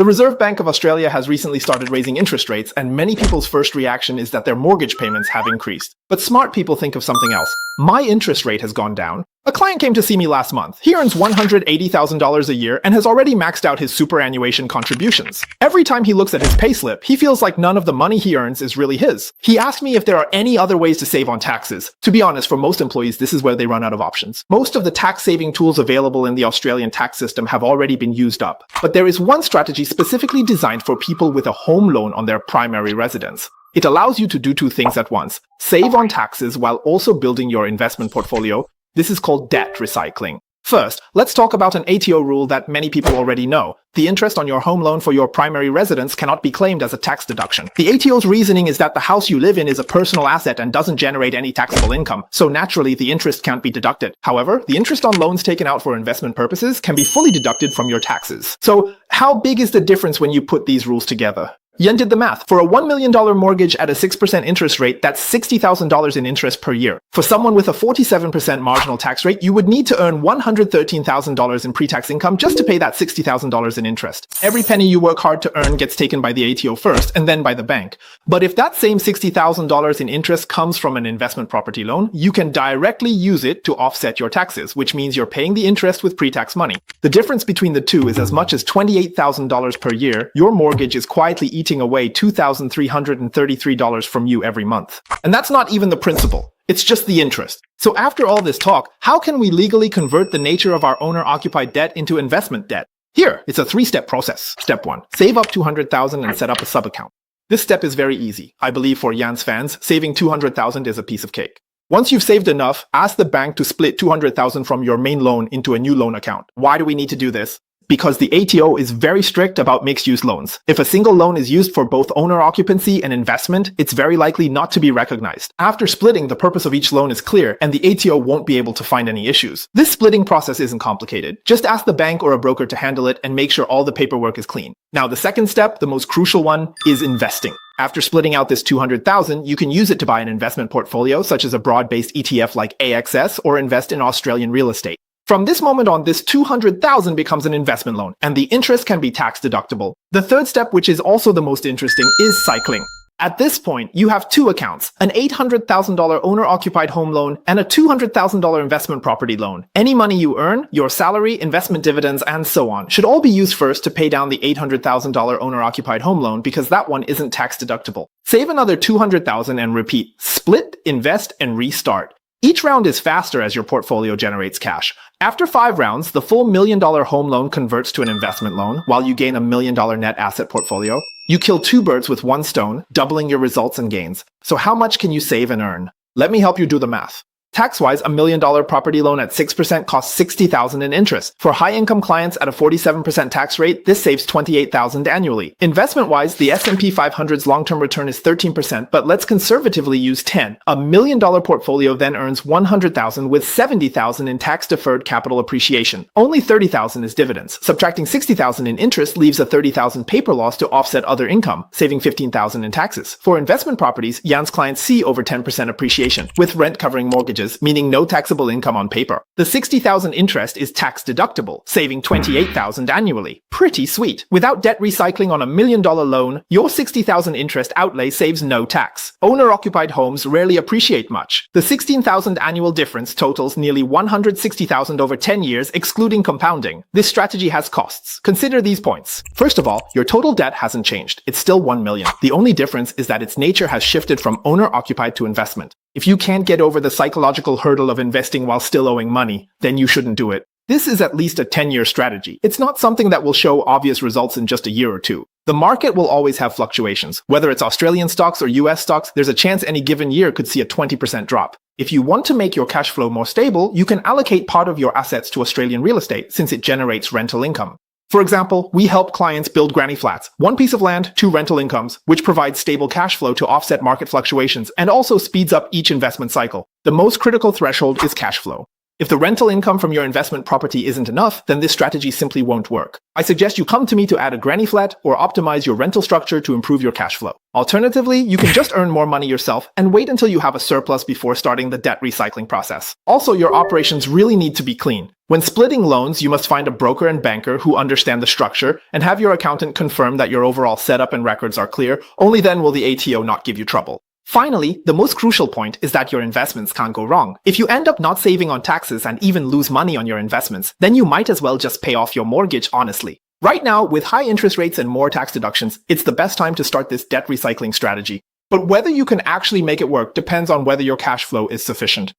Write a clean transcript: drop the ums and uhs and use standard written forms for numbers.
The Reserve Bank of Australia has recently started raising interest rates, and many people's first reaction is that their mortgage payments have increased. But smart people think of something else. My interest rate has gone down. A client came to see me last month. He earns $180,000 a year and has already maxed out his superannuation contributions. Every time he looks at his payslip, he feels like none of the money he earns is really his. He asked me if there are any other ways to save on taxes. To be honest, for most employees, this is where they run out of options. Most of the tax-saving tools available in the Australian tax system have already been used up. But there is one strategy specifically designed for people with a home loan on their primary residence. It allows you to do two things at once: save on taxes while also building your investment portfolio. This is called debt recycling. First, let's talk about an ATO rule that many people already know. The interest on your home loan for your primary residence cannot be claimed as a tax deduction. The ATO's reasoning is that the house you live in is a personal asset and doesn't generate any taxable income, so naturally the interest can't be deducted. However, the interest on loans taken out for investment purposes can be fully deducted from your taxes. So, how big is the difference when you put these rules together? Yen did the math. For a $1 million mortgage at a 6% interest rate, that's $60,000 in interest per year. For someone with a 47% marginal tax rate, you would need to earn $113,000 in pre-tax income just to pay that $60,000 in interest. Every penny you work hard to earn gets taken by the ATO first, and then by the bank. But if that same $60,000 in interest comes from an investment property loan, you can directly use it to offset your taxes, which means you're paying the interest with pre-tax money. The difference between the two is as much as $28,000 per year. Your mortgage is quietly eating away $2,333 from you every month. And that's not even the principal. It's just the interest. So after all this talk, how can we legally convert the nature of our owner-occupied debt into investment debt? Here, it's a three-step process. Step 1. Save up $200,000 and set up a sub-account. This step is very easy. I believe for Jan's fans, saving $200,000 is a piece of cake. Once you've saved enough, ask the bank to split $200,000 from your main loan into a new loan account. Why do we need to do this? Because the ATO is very strict about mixed-use loans. If a single loan is used for both owner occupancy and investment, it's very likely not to be recognized. After splitting, the purpose of each loan is clear, and the ATO won't be able to find any issues. This splitting process isn't complicated. Just ask the bank or a broker to handle it and make sure all the paperwork is clean. Now, the second step, the most crucial one, is investing. After splitting out this $200,000, you can use it to buy an investment portfolio, such as a broad-based ETF like AXS, or invest in Australian real estate. From this moment on, this $200,000 becomes an investment loan, and the interest can be tax deductible. The third step, which is also the most interesting, is cycling. At this point, you have two accounts, an $800,000 owner-occupied home loan and a $200,000 investment property loan. Any money you earn, your salary, investment dividends, and so on, should all be used first to pay down the $800,000 owner-occupied home loan because that one isn't tax deductible. Save another $200,000 and repeat. Split, invest, and restart. Each round is faster as your portfolio generates cash. After 5 rounds, the full $1 million home loan converts to an investment loan, while you gain a $1 million net asset portfolio. You kill 2 birds with 1 stone, doubling your results and gains. So how much can you save and earn? Let me help you do the math. Tax-wise, a $1 million property loan at 6% costs $60,000 in interest. For high-income clients at a 47% tax rate, this saves $28,000 annually. Investment-wise, the S&P 500's long-term return is 13%, but let's conservatively use 10. A $1 million portfolio then earns $100,000 with $70,000 in tax-deferred capital appreciation. Only $30,000 is dividends. Subtracting $60,000 in interest leaves a $30,000 paper loss to offset other income, saving $15,000 in taxes. For investment properties, Jan's clients see over 10% appreciation, with rent covering mortgages, meaning no taxable income on paper. The $60,000 interest is tax deductible, saving $28,000 annually. Pretty sweet. Without debt recycling on a $1 million loan, your $60,000 interest outlay saves no tax. Owner-occupied homes rarely appreciate much. The $16,000 annual difference totals nearly $160,000 over 10 years, excluding compounding. This strategy has costs. Consider these points. First of all, your total debt hasn't changed. It's still $1 million. The only difference is that its nature has shifted from owner-occupied to investment. If you can't get over the psychological hurdle of investing while still owing money, then you shouldn't do it. This is at least a 10-year strategy. It's not something that will show obvious results in just a year or two. The market will always have fluctuations. Whether it's Australian stocks or US stocks, there's a chance any given year could see a 20% drop. If you want to make your cash flow more stable, you can allocate part of your assets to Australian real estate since it generates rental income. For example, we help clients build granny flats, 1 piece of land, 2 rental incomes, which provides stable cash flow to offset market fluctuations and also speeds up each investment cycle. The most critical threshold is cash flow. If the rental income from your investment property isn't enough, then this strategy simply won't work. I suggest you come to me to add a granny flat or optimize your rental structure to improve your cash flow. Alternatively, you can just earn more money yourself and wait until you have a surplus before starting the debt recycling process. Also, your operations really need to be clean. When splitting loans, you must find a broker and banker who understand the structure and have your accountant confirm that your overall setup and records are clear. Only then will the ATO not give you trouble. Finally, the most crucial point is that your investments can't go wrong. If you end up not saving on taxes and even lose money on your investments, then you might as well just pay off your mortgage honestly. Right now, with high interest rates and more tax deductions, it's the best time to start this debt recycling strategy. But whether you can actually make it work depends on whether your cash flow is sufficient.